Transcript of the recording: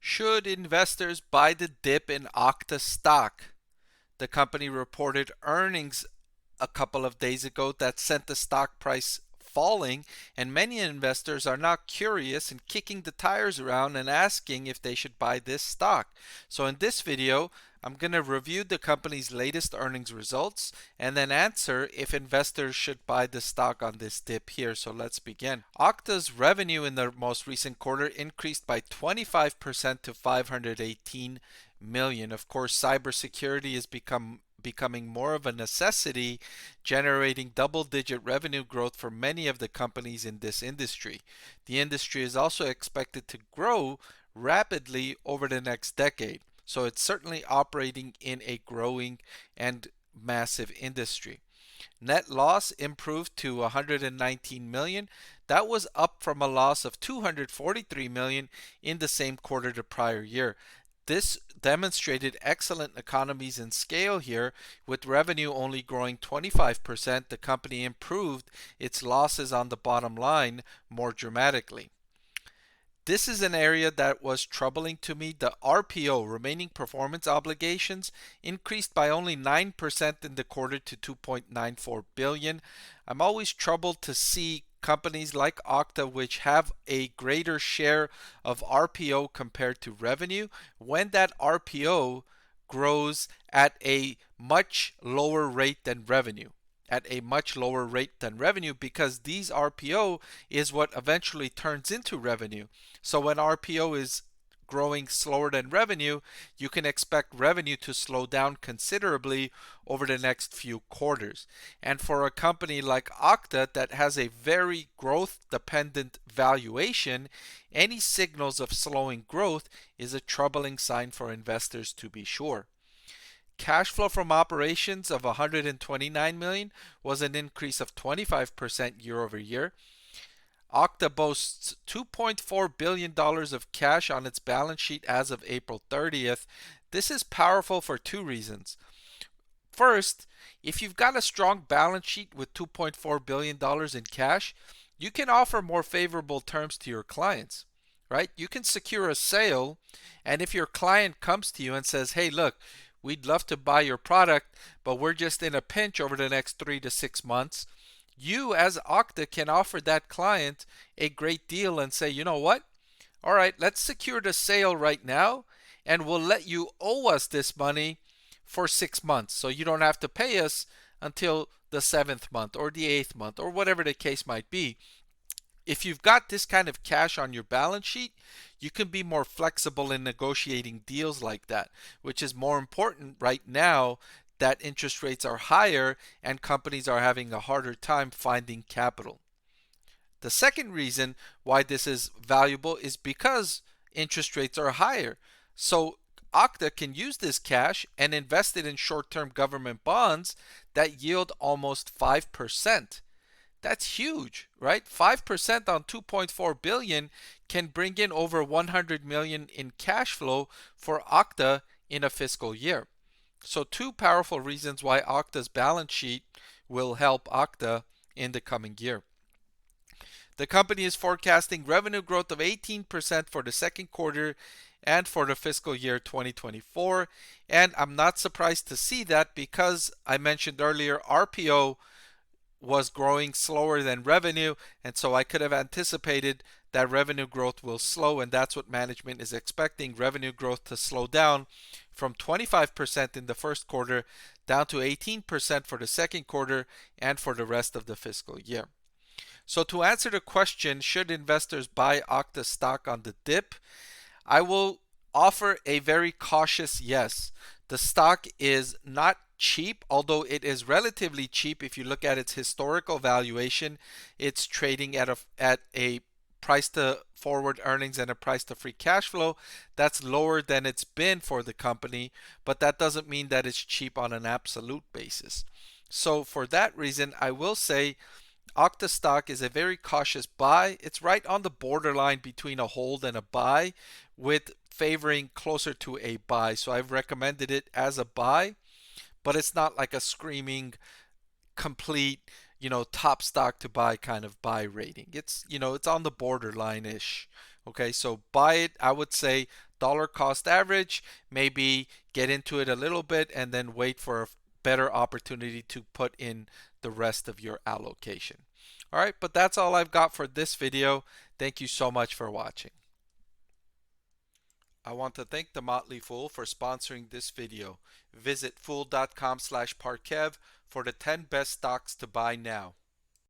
Should investors buy the dip in Okta stock? The company reported earnings a couple of days ago that sent the stock price falling, and many investors are now curious and kicking the tires around and asking if they should buy this stock. So in this video, I'm going to review the company's latest earnings results and then answer if investors should buy the stock on this dip here. So let's begin. Okta's revenue in the most recent quarter increased by 25% to 518 million. Of course, cybersecurity has becoming more of a necessity, generating double-digit revenue growth for many of the companies in this industry. The industry is also expected to grow rapidly over the next decade. So it's certainly operating in a growing and massive industry. Net loss improved to 119 million. That was up from a loss of 243 million in the same quarter the prior year. This demonstrated excellent economies in scale here. With revenue only growing 25%, the company improved its losses on the bottom line more dramatically. This is an area that was troubling to me. The RPO, remaining performance obligations, increased by only 9% in the quarter to 2.94 billion. I'm always troubled to see companies like Okta, which have a greater share of RPO compared to revenue, when that RPO grows at a much lower rate than revenue. Because these RPO is what eventually turns into revenue. So when RPO is growing slower than revenue, you can expect revenue to slow down considerably over the next few quarters. And for a company like Okta that has a very growth dependent valuation, any signals of slowing growth is a troubling sign for investors, to be sure. Cash flow from operations of 129 million was an increase of 25% year over year. Okta boasts $2.4 billion of cash on its balance sheet as of April 30th. This is powerful for two reasons. First, if you've got a strong balance sheet with $2.4 billion in cash, you can offer more favorable terms to your clients, right? You can secure a sale, and if your client comes to you and says, hey, look, we'd love to buy your product, but we're just in a pinch over the next 3 to 6 months, you as Okta can offer that client a great deal and say, you know what? All right, let's secure the sale right now, and we'll let you owe us this money for 6 months. So you don't have to pay us until the 7th month or the 8th month or whatever the case might be. If you've got this kind of cash on your balance sheet, you can be more flexible in negotiating deals like that, which is more important right now that interest rates are higher and companies are having a harder time finding capital. The second reason why this is valuable is because interest rates are higher. So Okta can use this cash and invest it in short-term government bonds that yield almost 5%. That's huge, right? 5% on 2.4 billion can bring in over 100 million in cash flow for Okta in a fiscal year. So two powerful reasons why Okta's balance sheet will help Okta in the coming year. The company is forecasting revenue growth of 18% for the second quarter and for the fiscal year 2024. And I'm not surprised to see that because I mentioned earlier RPO was growing slower than revenue, and so I could have anticipated that revenue growth will slow, and that's what management is expecting, revenue growth to slow down from 25% in the first quarter down to 18% for the second quarter and for the rest of the fiscal year. So to answer the question, should investors buy Okta stock on the dip? I will offer a very cautious yes. The stock is not cheap, although it is relatively cheap if you look at its historical valuation. It's trading at a price to forward earnings and a price to free cash flow that's lower than it's been for the company, but that doesn't mean that it's cheap on an absolute basis. So for that reason, I will say Okta stock is a very cautious buy. It's right on the borderline between a hold and a buy, with favoring closer to a buy. So I've recommended it as a buy, but it's not like a screaming complete, top stock to buy kind of buy rating. It's on the borderline-ish Okay, so buy it, I would say dollar cost average, maybe get into it a little bit and then wait for a better opportunity to put in the rest of your allocation. All right, but that's all I've got for this video. Thank you so much for watching. I want to thank the Motley Fool for sponsoring this video. Visit fool.com/Parkev for the 10 best stocks to buy now.